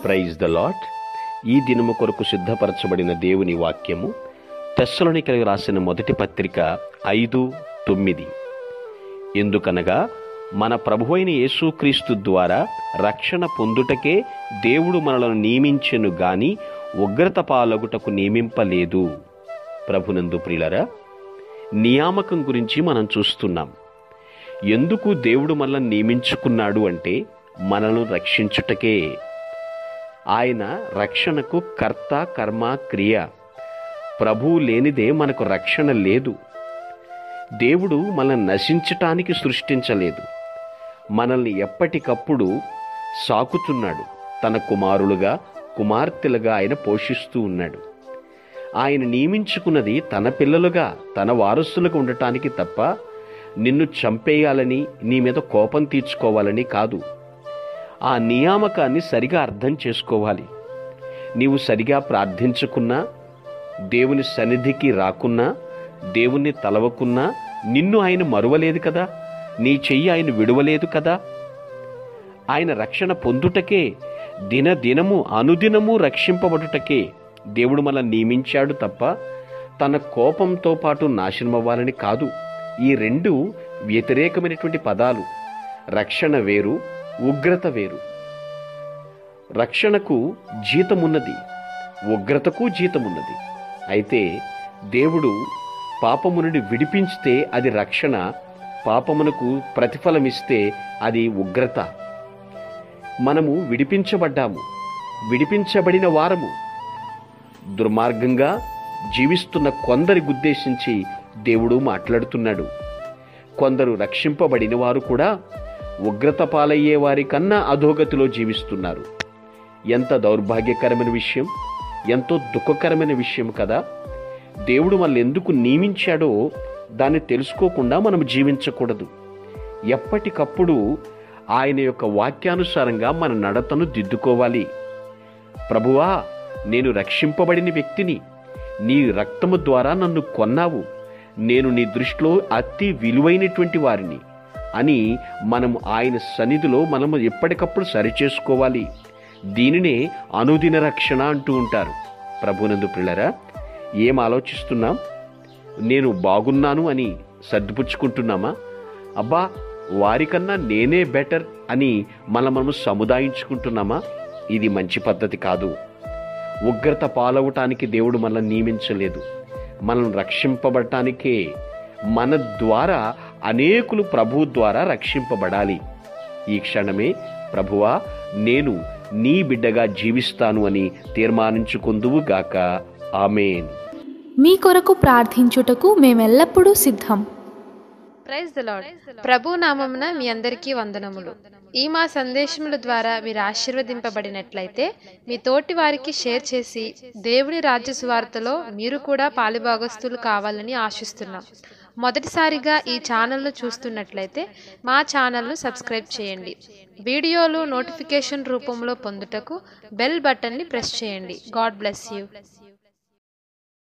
Praise the lord. ఈ దినము కొరకు సిద్ధపరచబడిన దేవుని వాక్యము తెస్సలోనికలకు రాసిన మొదటి పత్రిక 5:9. ఎందుకనగా మన ప్రభువైన యేసుక్రీస్తు ద్వారా రక్షణ పొందుటకే దేవుడు మనలను నియమించెను గాని ఉగ్రత పాలగుటకు నియమింపలేదు. ప్రభునందు ప్రియులారా, నియామకం గురించి మనం చూస్తున్నాం. ఎందుకు దేవుడు మనల్ని నియమించుకున్నాడు అంటే మనల్ని రక్షించుటకే. ఆయన రక్షణకు కర్త, కర్మ, క్రియ. ప్రభువు లేనిదే మనకు రక్షణ లేదు. దేవుడు మనల్ని నశించటానికి సృష్టించలేదు. మనల్ని ఎప్పటికప్పుడు సాకుతున్నాడు. తన కుమారులుగా, కుమార్తెలుగా ఆయన పోషిస్తూ ఉన్నాడు. ఆయన నియమించుకున్నది తన పిల్లలుగా, తన వారసులుగా ఉండటానికి తప్ప నిన్ను చంపేయాలని, నీ మీద కోపం తీర్చుకోవాలని కాదు. ఆ నియామకాన్ని సరిగా అర్థం చేసుకోవాలి. నీవు సరిగా ప్రార్థించుకున్నా, దేవుని సన్నిధికి రాకున్నా, దేవుణ్ణి తలవకున్నా నిన్ను ఆయన మరువలేదు కదా, నీ చెయ్యి ఆయన విడువలేదు కదా. ఆయన రక్షణ పొందుటకే, దినదినము అనుదినము రక్షింపబడుటకే దేవుడు మనల్ని నియమించాడు తప్ప తన కోపంతో పాటు నాశనమవ్వాలని కాదు. ఈ రెండు వ్యతిరేకమైనటువంటి పదాలు. రక్షణ వేరు, ఉగ్రత వేరు. రక్షణకు జీతమున్నది, ఉగ్రతకు జీతమున్నది. అయితే దేవుడు పాపము నుండి విడిపించితే అది రక్షణ, పాపమునకు ప్రతిఫలమిస్తే అది ఉగ్రత. మనము విడిపించబడ్డాము, విడిపించబడిన వారము. దుర్మార్గంగా జీవిస్తున్న కొందరి ఉద్దేశించి దేవుడు మాట్లాడుతున్నాడు. కొందరు రక్షింపబడిన వారు కూడా ఉగ్రత పాలయ్యే వారి కన్నా అధోగతిలో జీవిస్తున్నారు. ఎంత దౌర్భాగ్యకరమైన విషయం, ఎంతో దుఃఖకరమైన విషయం కదా. దేవుడు మనల్ని ఎందుకు నియమించాడో దాన్ని తెలుసుకోకుండా మనం జీవించకూడదు. ఎప్పటికప్పుడు ఆయన యొక్క వాక్యానుసారంగా మన నడతను దిద్దుకోవాలి. ప్రభువా, నేను రక్షింపబడిన వ్యక్తిని, నీ రక్తము ద్వారా నన్ను కొన్నావు, నేను నీ దృష్టిలో అతి విలువైనటువంటి వారిని అని మనం ఆయన సన్నిధిలో మనము ఎప్పటికప్పుడు సరిచేసుకోవాలి. దీనినే అనుదిన రక్షణ అంటూ ఉంటారు. ప్రభునందు ప్రియులారా, ఏం ఆలోచిస్తున్నాం? నేను బాగున్నాను అని సర్దిపుచ్చుకుంటున్నామా? అబ్బా, వారికన్నా నేనే బెటర్ అని మనము సముదాయించుకుంటున్నామా? ఇది మంచి పద్ధతి కాదు. ఉగ్రత పాలవటానికి దేవుడు మనల్ని నియమించలేదు. మనం రక్షింపబడటానికే. మన ద్వారా అనేకులు ప్రభువు ద్వారా రక్షింపబడాలి. ఈ క్షణమే ప్రభువా, నేను నీ బిడ్డగా జీవిస్తాను అని తీర్మానించుకుందువు గాక. ఆమేన్. మీ కొరకు ప్రార్థించుటకు మేమెల్లప్పుడూ సిద్ధం. Praise the lord. ప్రభు నామమున మీ అందరికీ వందనములు. ఈ మా సందేశముల ద్వారా మీరు ఆశీర్వదింపబడినట్లయితే మీ తోటి వారికి షేర్ చేసి దేవుని రాజ్య సువార్తలో మీరు కూడా పాలుభాగస్తులు కావాలని ఆశిస్తున్నాం. మొదటిసారిగా ఈ ఛానల్ను చూస్తున్నట్లయితే మా ఛానల్ను సబ్స్క్రైబ్ చేయండి. వీడియోలు నోటిఫికేషన్ రూపంలో పొందుటకు బెల్ బటన్ని ప్రెస్ చేయండి. God bless you.